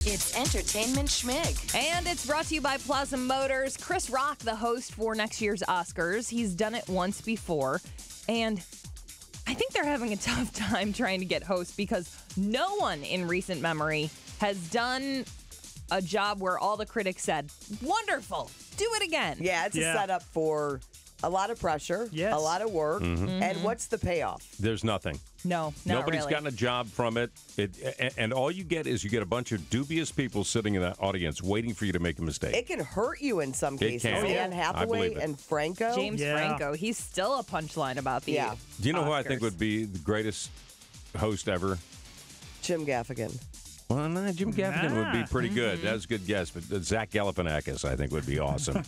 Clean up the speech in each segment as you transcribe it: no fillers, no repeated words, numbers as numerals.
It's Entertainment Schmig. And it's brought to you by Plaza Motors. Chris Rock, the host for next year's Oscars. He's done it once before. And I think they're having a tough time trying to get hosts because no one in recent memory has done a job where all the critics said, wonderful, do it again. Yeah, it's a setup for a lot of pressure, a lot of work. And what's the payoff? There's nothing. No, Nobody's really. gotten a job from it. And all you get is a bunch of dubious people sitting in that audience waiting for you to make a mistake. It can hurt you in some cases. can. Anne Hathaway and Franco. James Franco, he's still a punchline about the Do you know who I Oscars. think would be the greatest host ever? Jim Gaffigan. Well, no, Jim Gaffigan would be pretty good. That's a good guess. But Zach Galifianakis, I think, would be awesome.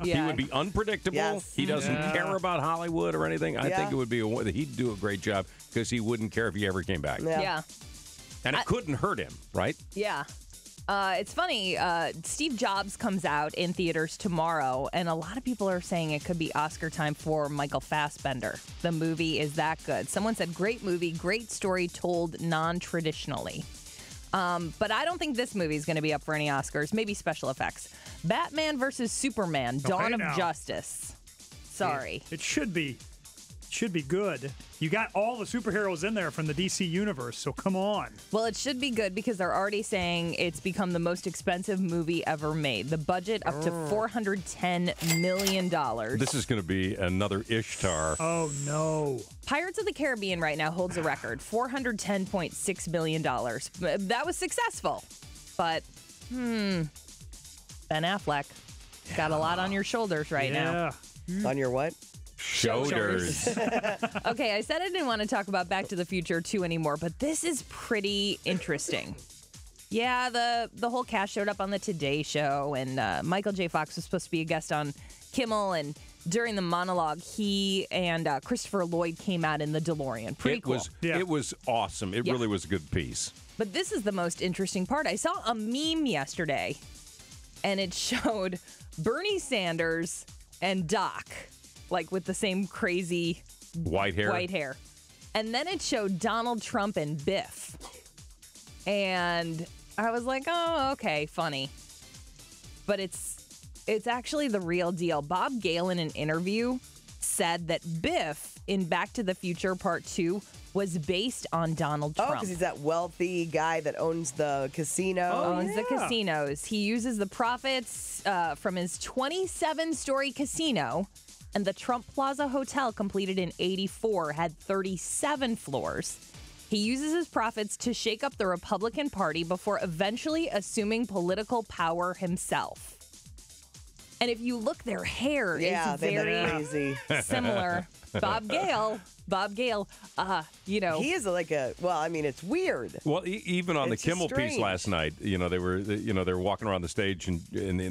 He would be unpredictable. Yes. He doesn't care about Hollywood or anything. I think it would be he'd do a great job because he wouldn't care if he ever came back. Yeah. And it couldn't hurt him, right? Yeah. It's funny. Steve Jobs comes out in theaters tomorrow, and a lot of people are saying it could be Oscar time for Michael Fassbender. The movie is that good. Someone said, great movie, great story told non-traditionally. But I don't think this movie is going to be up for any Oscars. Maybe special effects. Batman versus Superman, Dawn of Justice. Sorry. It should be. Should be good. You got all the superheroes in there from the DC universe, so come on. Well, it should be good because they're already saying it's become the most expensive movie ever made. The budget up to $410 million. This is going to be another Ishtar. Oh, no. Pirates of the Caribbean right now holds a record, $410.6 million. That was successful. But, Ben Affleck, got a lot on your shoulders right now. On your what? Shoulders. Okay, I said I didn't want to talk about Back to the Future 2 anymore, but this is pretty interesting. Yeah, the whole cast showed up on the Today Show, and Michael J. Fox was supposed to be a guest on Kimmel, and during the monologue, he and Christopher Lloyd came out in the DeLorean. Pretty cool. It was awesome. It really was a good piece. But this is the most interesting part. I saw a meme yesterday, and it showed Bernie Sanders and Doc, like with the same crazy white hair. And then it showed Donald Trump and Biff. And I was like, oh, okay, funny. But it's actually the real deal. Bob Gale in an interview said that Biff in Back to the Future Part 2 was based on Donald Trump. Oh, because he's that wealthy guy that owns the casino. Owns the casinos. He uses the profits from his 27-story casino. And the Trump Plaza Hotel, completed in '84, had 37 floors. He uses his profits to shake up the Republican Party before eventually assuming political power himself. And if you look, their hair is very similar. Bob Gale, he is like it's weird. Well, even on the Kimmel strange piece last night, they were walking around the stage and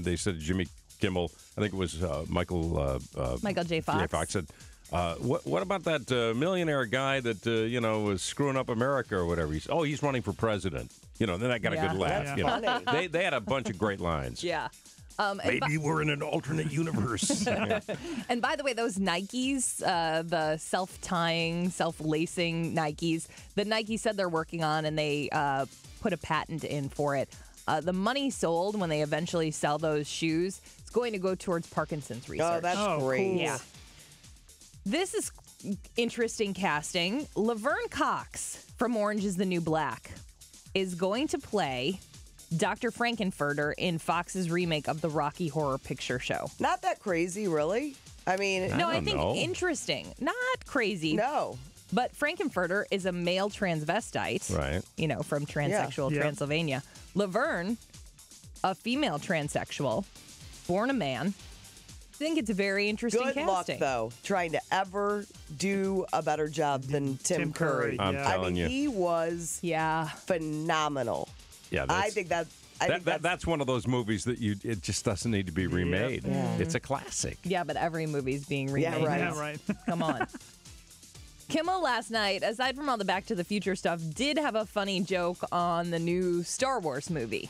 they said Jimmy Kimmel, I think it was Michael J. Fox. Said, what about that millionaire guy that was screwing up America or whatever? He's running for president. Then that got a good laugh. That's funny. They had a bunch of great lines. Yeah. Maybe we're in an alternate universe. And by the way, those Nikes, the self-tying, self-lacing Nikes, that Nike said they're working on, and they put a patent in for it. The money sold when they eventually sell those shoes is going to go towards Parkinson's research. Oh, that's great. Cool. Yeah. This is interesting casting. Laverne Cox from Orange is the New Black is going to play Dr. Frankenfurter in Fox's remake of the Rocky Horror Picture Show. Not that crazy, really. I mean... I think interesting. Not crazy. No. But Frankenfurter is a male transvestite. Right. From transsexual Transylvania. Laverne, a female transsexual, born a man. I think it's a very interesting Good casting. luck, though, trying to ever do a better job than Tim Curry. I'm telling you. He was phenomenal. Yeah, I think that's one of those movies that it just doesn't need to be remade. Yeah. It's a classic. Yeah, but every movie's being remade. Yeah, right. Come on. Kimmel last night, aside from all the Back to the Future stuff, did have a funny joke on the new Star Wars movie.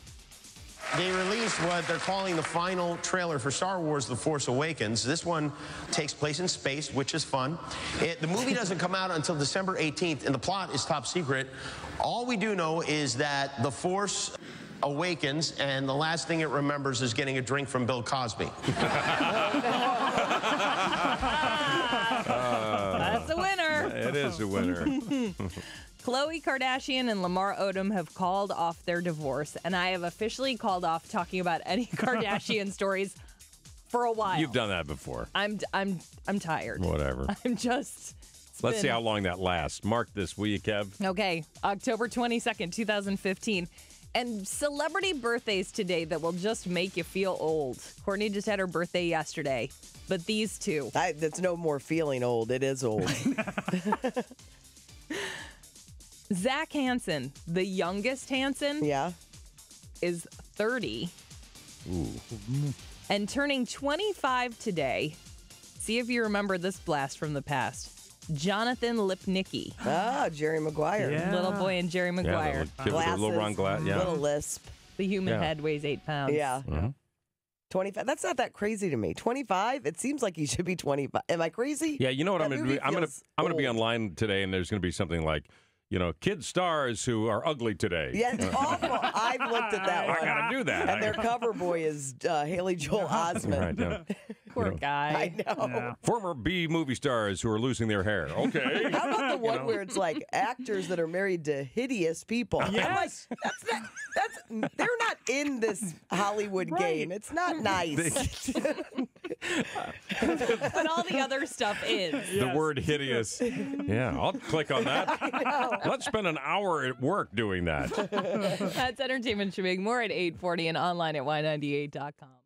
They released what they're calling the final trailer for Star Wars The Force Awakens. This one takes place in space, which is fun. The movie doesn't come out until December 18th, and the plot is top secret. All we do know is that the Force awakens, and the last thing it remembers is getting a drink from Bill Cosby. That's a winner. It is a winner. Khloe Kardashian and Lamar Odom have called off their divorce, and I have officially called off talking about any Kardashian stories for a while. You've done that before. I'm tired. Whatever. I'm just. Let's see how long that lasts. Mark this, will you, Kev? Okay, October 22nd, 2015. And celebrity birthdays today that will just make you feel old. Courtney just had her birthday yesterday, but these two. That's no more feeling old. It is old. Zach Hansen, the youngest Hansen, is 30. Ooh. And turning 25 today. See if you remember this blast from the past. Jonathan Lipnicki. Ah, Jerry Maguire. Yeah. Little boy and Jerry Maguire. Yeah, the little Ron Glass. Yeah. Little lisp. The human head weighs 8 pounds. Yeah. 25. That's not that crazy to me. 25? It seems like he should be 25. Am I crazy? Yeah, you know what I'm going to do? I'm going to be old. online today, and there's going to be something like, kid stars who are ugly today. Yeah, it's awful. I've looked at that one. I got to do that. And their cover boy is Haley Joel Osment. Right, yeah. Poor guy. I know. Yeah. Former B movie stars who are losing their hair. Okay. How about the one where it's like actors that are married to hideous people? Yes. I'm like, they're not in this Hollywood game. It's not nice. But all the other stuff is. The word hideous. Yeah, I'll click on that. Let's spend an hour at work doing that. That's Entertainment Schmig. More at 8:40 and online at y98.com.